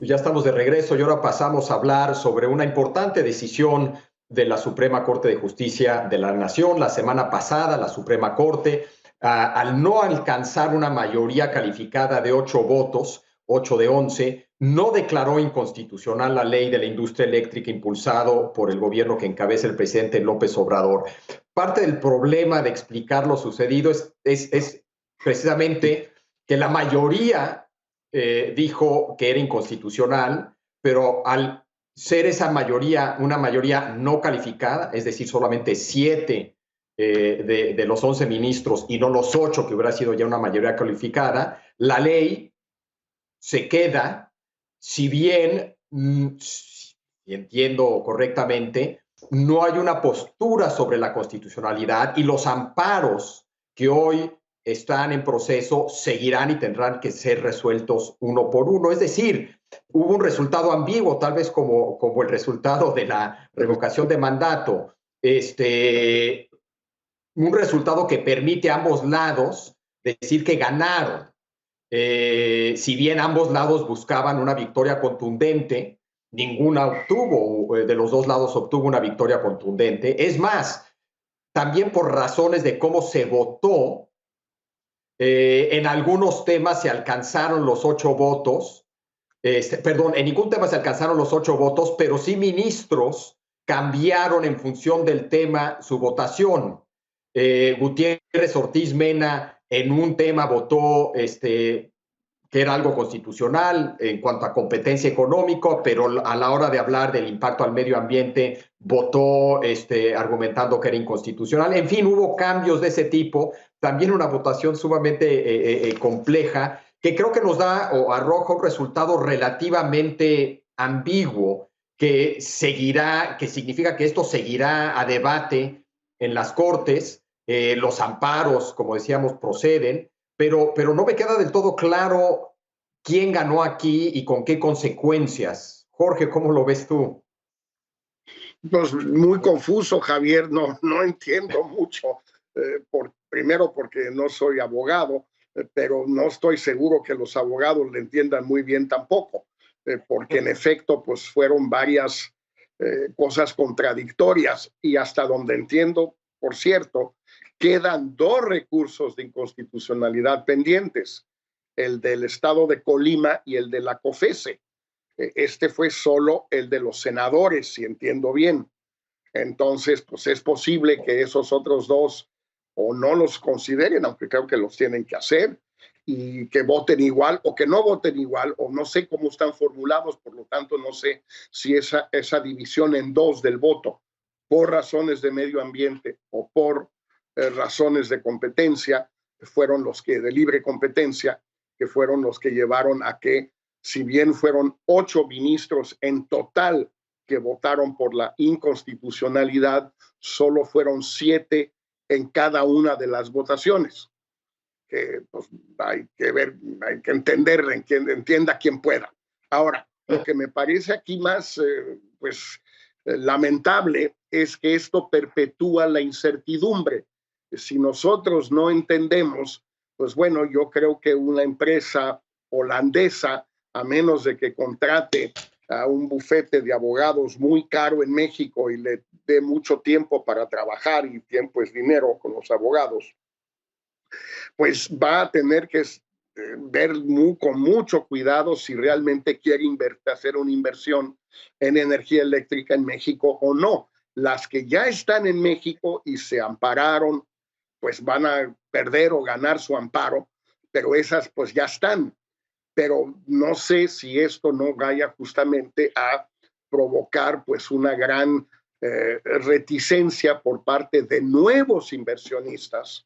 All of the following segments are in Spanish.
Ya estamos de regreso y ahora pasamos a hablar sobre una importante decisión de la Suprema Corte de Justicia de la Nación. La semana pasada, la Suprema Corte, al no alcanzar una mayoría calificada de 8 votos, 8 de 11, no declaró inconstitucional la ley de la industria eléctrica impulsado por el gobierno que encabeza el presidente López Obrador. Parte del problema de explicar lo sucedido es precisamente que la mayoría dijo que era inconstitucional, pero al ser esa mayoría una mayoría no calificada, es decir, solamente 7 de los 11 ministros y no los 8 que hubiera sido ya una mayoría calificada, la ley se queda, si bien, si entiendo correctamente, no hay una postura sobre la constitucionalidad y los amparos que hoy están en proceso seguirán y tendrán que ser resueltos uno por uno. Es decir, hubo un resultado ambiguo, tal vez como el resultado de la revocación de mandato, un resultado que permite a ambos lados decir que ganaron. Si bien ambos lados buscaban una victoria contundente, ninguna obtuvo, de los dos lados obtuvo una victoria contundente. Es más, también por razones de cómo se votó, en algunos temas se alcanzaron los 8 votos, perdón, en ningún tema se alcanzaron los 8 votos, pero sí ministros cambiaron en función del tema su votación. Gutiérrez Ortiz Mena en un tema votó que era algo constitucional en cuanto a competencia económica, pero a la hora de hablar del impacto al medio ambiente votó argumentando que era inconstitucional. En fin, hubo cambios de ese tipo, también una votación sumamente compleja, que creo que nos da o arroja un resultado relativamente ambiguo, que seguirá, que significa que esto seguirá a debate en las Cortes, los amparos, como decíamos, proceden, pero no me queda del todo claro quién ganó aquí y con qué consecuencias. Jorge, ¿cómo lo ves tú? Pues muy confuso, Javier, no entiendo mucho. Primero porque no soy abogado, pero no estoy seguro que los abogados le entiendan muy bien tampoco, porque en efecto pues fueron varias cosas contradictorias y hasta donde entiendo, por cierto, quedan 2 recursos de inconstitucionalidad pendientes, el del estado de Colima y el de la COFESE. Este fue solo el de los senadores, si entiendo bien. Entonces, pues es posible que esos otros 2 o no los consideren, aunque creo que los tienen que hacer, y que voten igual o que no voten igual, o no sé cómo están formulados, por lo tanto no sé si esa división en 2 del voto por razones de medio ambiente o por razones de competencia, fueron los que, de libre competencia, que fueron los que llevaron a que, si bien fueron 8 ministros en total que votaron por la inconstitucionalidad, solo fueron 7 en cada una de las votaciones. Que pues, hay que ver, hay que entender, entienda quien pueda. Ahora, lo que me parece aquí más lamentable es que esto perpetúa la incertidumbre. Si nosotros no entendemos, pues bueno, yo creo que una empresa holandesa, a menos de que contrate a un bufete de abogados muy caro en México y le dé mucho tiempo para trabajar, y tiempo es dinero con los abogados, pues va a tener que ver con mucho cuidado si realmente quiere hacer una inversión en energía eléctrica en México o no. Las que ya están en México y se ampararon, pues van a perder o ganar su amparo, pero esas pues ya están. Pero no sé si esto no vaya justamente a provocar pues una gran reticencia por parte de nuevos inversionistas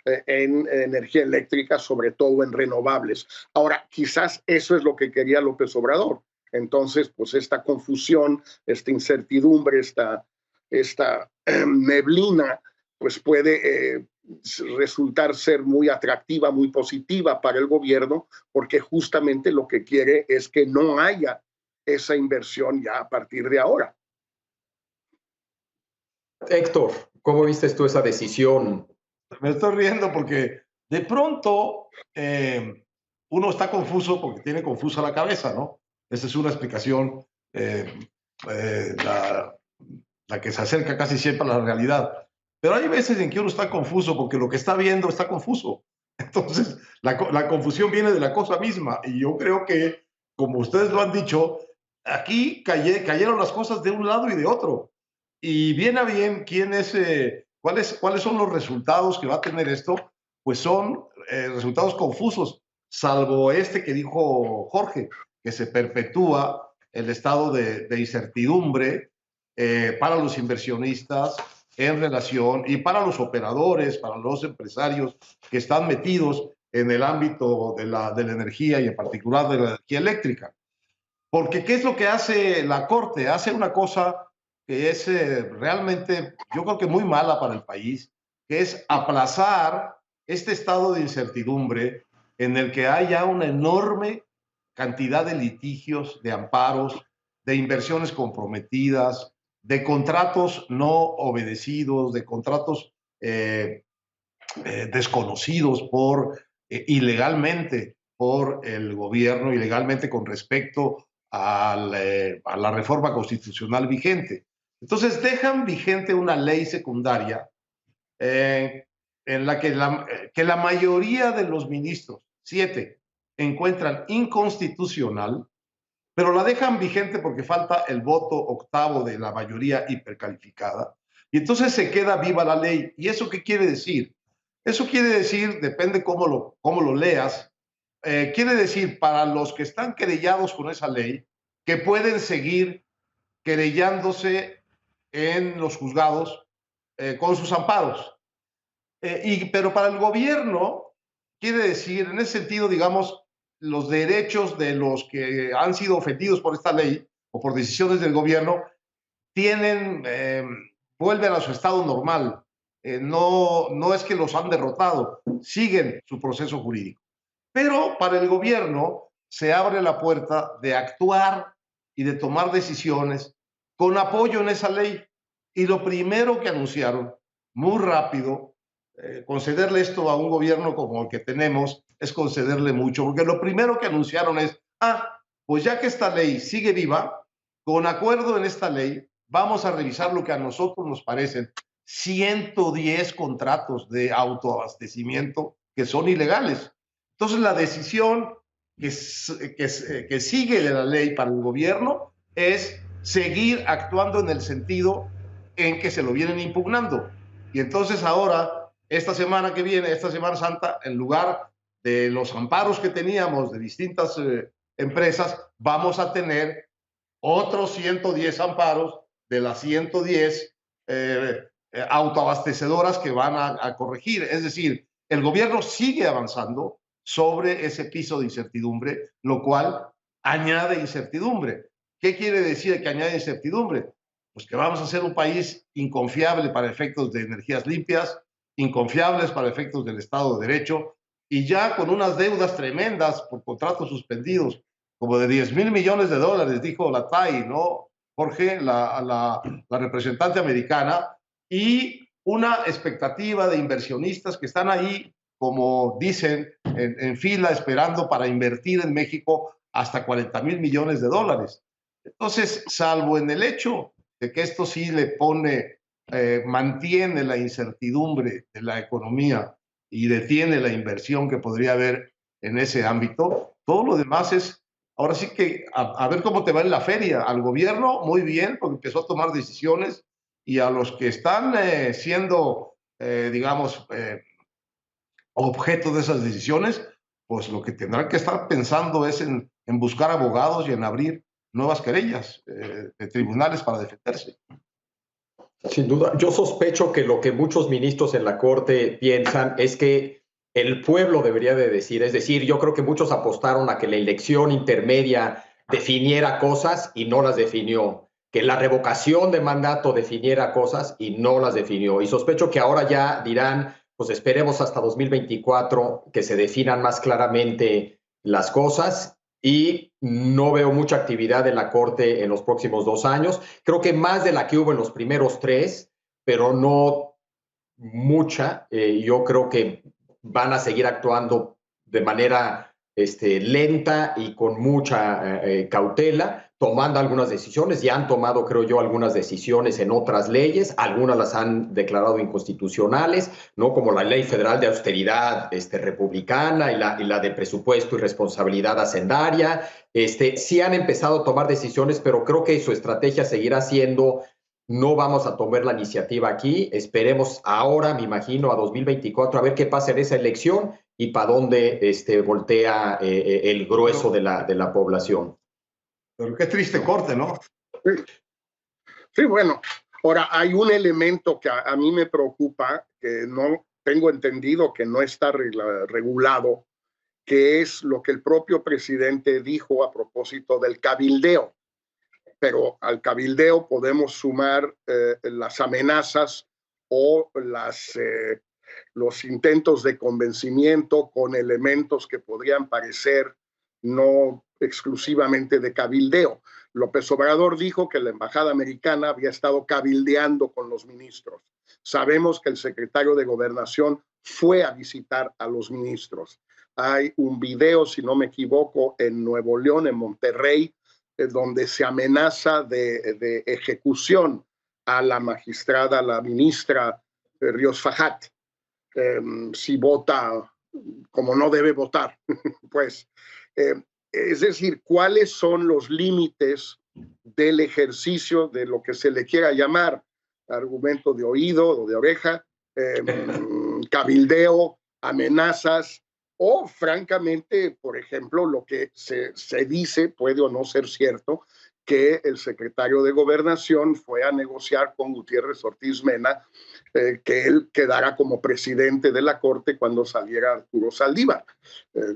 en energía eléctrica, sobre todo en renovables. Ahora, quizás eso es lo que quería López Obrador. Entonces, pues esta confusión, esta incertidumbre, esta neblina, pues puede resultar ser muy atractiva, muy positiva para el gobierno, porque justamente lo que quiere es que no haya esa inversión ya a partir de ahora. Héctor, ¿cómo viste tú esa decisión? Me estoy riendo porque de pronto uno está confuso porque tiene confusa la cabeza, ¿no? Esa es una explicación, la que se acerca casi siempre a la realidad. Pero hay veces en que uno está confuso porque lo que está viendo está confuso. Entonces, la confusión viene de la cosa misma. Y yo creo que, como ustedes lo han dicho, aquí cayeron las cosas de un lado y de otro. Y bien a bien, ¿cuáles son los resultados que va a tener esto? Pues son resultados confusos, salvo este que dijo Jorge, que se perpetúa el estado de incertidumbre para los inversionistas en relación y para los operadores, para los empresarios que están metidos en el ámbito de la energía y en particular de la energía eléctrica. Porque ¿qué es lo que hace la Corte? Hace una cosa que es realmente, yo creo que muy mala para el país, que es aplazar este estado de incertidumbre en el que hay ya una enorme cantidad de litigios, de amparos, de inversiones comprometidas, de contratos no obedecidos, de contratos desconocidos ilegalmente por el gobierno, ilegalmente con respecto a la reforma constitucional vigente. Entonces dejan vigente una ley secundaria en la que la mayoría de los ministros, 7, encuentran inconstitucional, pero la dejan vigente porque falta el voto octavo de la mayoría hipercalificada. Y entonces se queda viva la ley. ¿Y eso qué quiere decir? Eso quiere decir, depende cómo lo leas, quiere decir para los que están querellados con esa ley, que pueden seguir querellándose en los juzgados con sus amparos. Pero para el gobierno, quiere decir, en ese sentido, digamos, los derechos de los que han sido ofendidos por esta ley o por decisiones del gobierno vuelven a su estado normal. No es que los han derrotado, siguen su proceso jurídico. Pero para el gobierno se abre la puerta de actuar y de tomar decisiones con apoyo en esa ley. Y lo primero que anunciaron, muy rápido, concederle esto a un gobierno como el que tenemos es concederle mucho, porque lo primero que anunciaron es, pues ya que esta ley sigue viva, con acuerdo en esta ley, vamos a revisar lo que a nosotros nos parecen 110 contratos de autoabastecimiento que son ilegales. Entonces, la decisión que sigue de la ley para el gobierno es seguir actuando en el sentido en que se lo vienen impugnando. Y entonces ahora, esta semana que viene, esta Semana Santa, en lugar de los amparos que teníamos de distintas empresas, vamos a tener otros 110 amparos de las 110 autoabastecedoras que van a corregir. Es decir, el gobierno sigue avanzando sobre ese piso de incertidumbre, lo cual añade incertidumbre. ¿Qué quiere decir que añade incertidumbre? Pues que vamos a ser un país inconfiable para efectos de energías limpias, inconfiables para efectos del Estado de Derecho, y ya con unas deudas tremendas por contratos suspendidos, como de 10,000 millones de dólares, dijo la TAI, ¿no? Jorge, la representante americana, y una expectativa de inversionistas que están ahí, como dicen, en fila esperando para invertir en México hasta 40,000 millones de dólares. Entonces, salvo en el hecho de que esto sí le pone, mantiene la incertidumbre de la economía y detiene la inversión que podría haber en ese ámbito, todo lo demás es, ahora sí que a ver cómo te va en la feria. Al gobierno, muy bien, porque empezó a tomar decisiones, y a los que están siendo, digamos, objeto de esas decisiones, pues lo que tendrán que estar pensando es en buscar abogados y en abrir nuevas querellas de tribunales para defenderse. Sin duda, yo sospecho que lo que muchos ministros en la Corte piensan es que el pueblo debería de decir, es decir, yo creo que muchos apostaron a que la elección intermedia definiera cosas y no las definió, que la revocación de mandato definiera cosas y no las definió. Y sospecho que ahora ya dirán, pues esperemos hasta 2024 que se definan más claramente las cosas, y no veo mucha actividad en la Corte en los próximos 2 años. Creo que más de la que hubo en los primeros 3, pero no mucha. Yo creo que van a seguir actuando de manera lenta y con mucha cautela, tomando algunas decisiones. Ya han tomado, creo yo, algunas decisiones en otras leyes, algunas las han declarado inconstitucionales, ¿no? Como la Ley Federal de Austeridad republicana y la de Presupuesto y Responsabilidad Hacendaria. Sí han empezado a tomar decisiones, pero creo que su estrategia seguirá siendo: no vamos a tomar la iniciativa aquí, esperemos ahora, me imagino, a 2024, a ver qué pasa en esa elección y para dónde voltea el grueso de la población. Pero qué triste corte, ¿no? Sí, bueno, ahora hay un elemento que a mí me preocupa, que no tengo entendido que no está regulado, que es lo que el propio presidente dijo a propósito del cabildeo. Pero al cabildeo podemos sumar las amenazas o los intentos de convencimiento con elementos que podrían parecer no exclusivamente de cabildeo. López Obrador dijo que la embajada americana había estado cabildeando con los ministros. Sabemos que el secretario de Gobernación fue a visitar a los ministros. Hay un video, si no me equivoco, en Nuevo León, en Monterrey, donde se amenaza de ejecución a la magistrada, la ministra Ríos Fajat, si vota como no debe votar. Pues, es decir, ¿cuáles son los límites del ejercicio de lo que se le quiera llamar argumento de oído o de oreja, cabildeo, amenazas, o francamente, por ejemplo, lo que se dice, puede o no ser cierto, que el secretario de Gobernación fue a negociar con Gutiérrez Ortiz Mena que él quedara como presidente de la Corte cuando saliera Arturo Saldívar.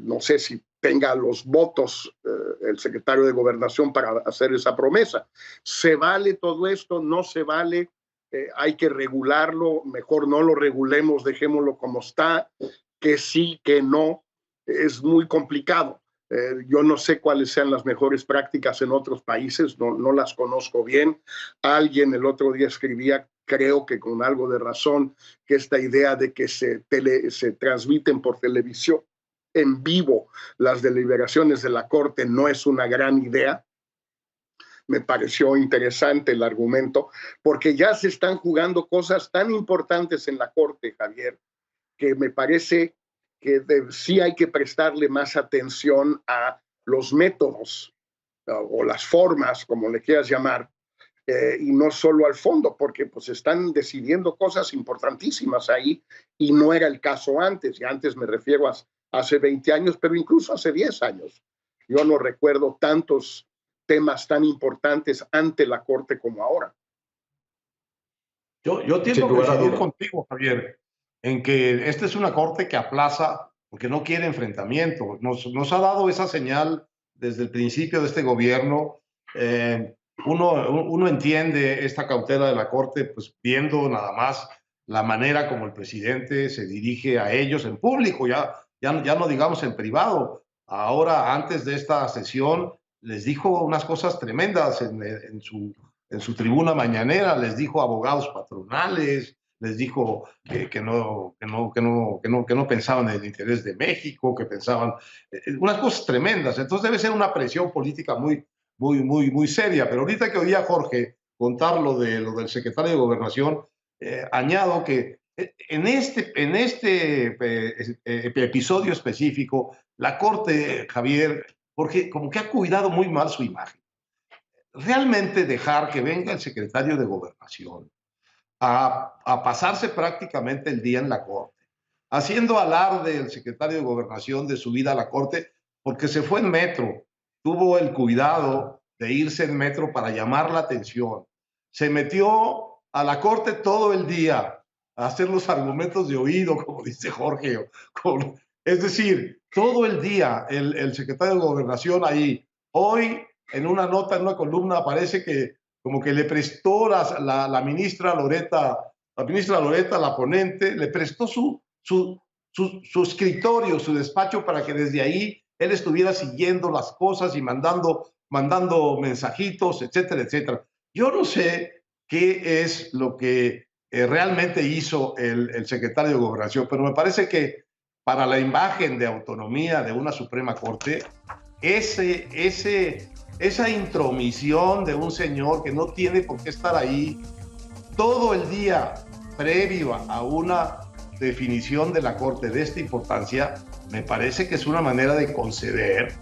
No sé si tenga los votos el secretario de Gobernación para hacer esa promesa. ¿Se vale todo esto? ¿No se vale? Hay que regularlo, mejor no lo regulemos, dejémoslo como está, que sí, que no, es muy complicado. Yo no sé cuáles sean las mejores prácticas en otros países, no las conozco bien. Alguien el otro día escribía, creo que con algo de razón, que esta idea de que se transmiten por televisión en vivo las deliberaciones de la Corte no es una gran idea. Me pareció interesante el argumento, porque ya se están jugando cosas tan importantes en la Corte, Javier, que me parece que sí hay que prestarle más atención a los métodos o las formas, como le quieras llamar, y no solo al fondo, porque pues están decidiendo cosas importantísimas ahí y no era el caso antes, y antes me refiero a hace 20 años, pero incluso hace 10 años. Yo no recuerdo tantos temas tan importantes ante la Corte como ahora. Yo tiendo a coincidir contigo, Javier, en que esta es una Corte que aplaza porque no quiere enfrentamiento. Nos ha dado esa señal desde el principio de este gobierno. Uno entiende esta cautela de la Corte, pues viendo nada más la manera como el presidente se dirige a ellos en público, ya no digamos en privado. Ahora, antes de esta sesión, les dijo unas cosas tremendas en su tribuna mañanera, les dijo a abogados patronales, les dijo que no pensaban en el interés de México, que pensaban unas cosas tremendas. Entonces debe ser una presión política muy seria. Pero ahorita que oía a Jorge contar lo del secretario de Gobernación, añado que en este episodio específico, la Corte, Javier, porque como que ha cuidado muy mal su imagen. Realmente dejar que venga el secretario de Gobernación a pasarse prácticamente el día en la Corte, haciendo alarde el secretario de Gobernación de su vida a la Corte, porque se fue en metro, tuvo el cuidado de irse en metro para llamar la atención, se metió a la Corte todo el día a hacer los argumentos de oído, como dice Jorge, es decir, todo el día el secretario de Gobernación ahí. Hoy, en una nota, en una columna, aparece que como que le prestó la ministra Loreta, la ponente, le prestó su escritorio, su despacho, para que desde ahí él estuviera siguiendo las cosas y mandando mensajitos, etcétera, etcétera. Yo no sé qué es lo que realmente hizo el secretario de Gobernación, pero me parece que para la imagen de autonomía de una Suprema Corte, esa intromisión de un señor que no tiene por qué estar ahí todo el día previo a una definición de la Corte de esta importancia, me parece que es una manera de conceder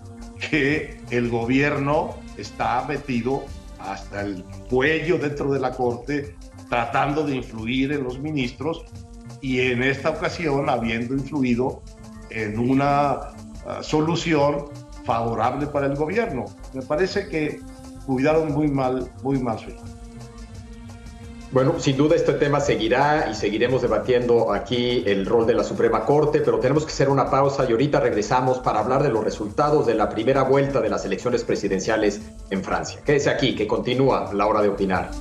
que el gobierno está metido hasta el cuello dentro de la Corte, tratando de influir en los ministros, y en esta ocasión habiendo influido en una solución favorable para el gobierno. Me parece que cuidaron muy mal su hijo. Bueno, sin duda este tema seguirá y seguiremos debatiendo aquí el rol de la Suprema Corte, pero tenemos que hacer una pausa y ahorita regresamos para hablar de los resultados de la primera vuelta de las elecciones presidenciales en Francia. Quédese aquí, que continúa La Hora de Opinar.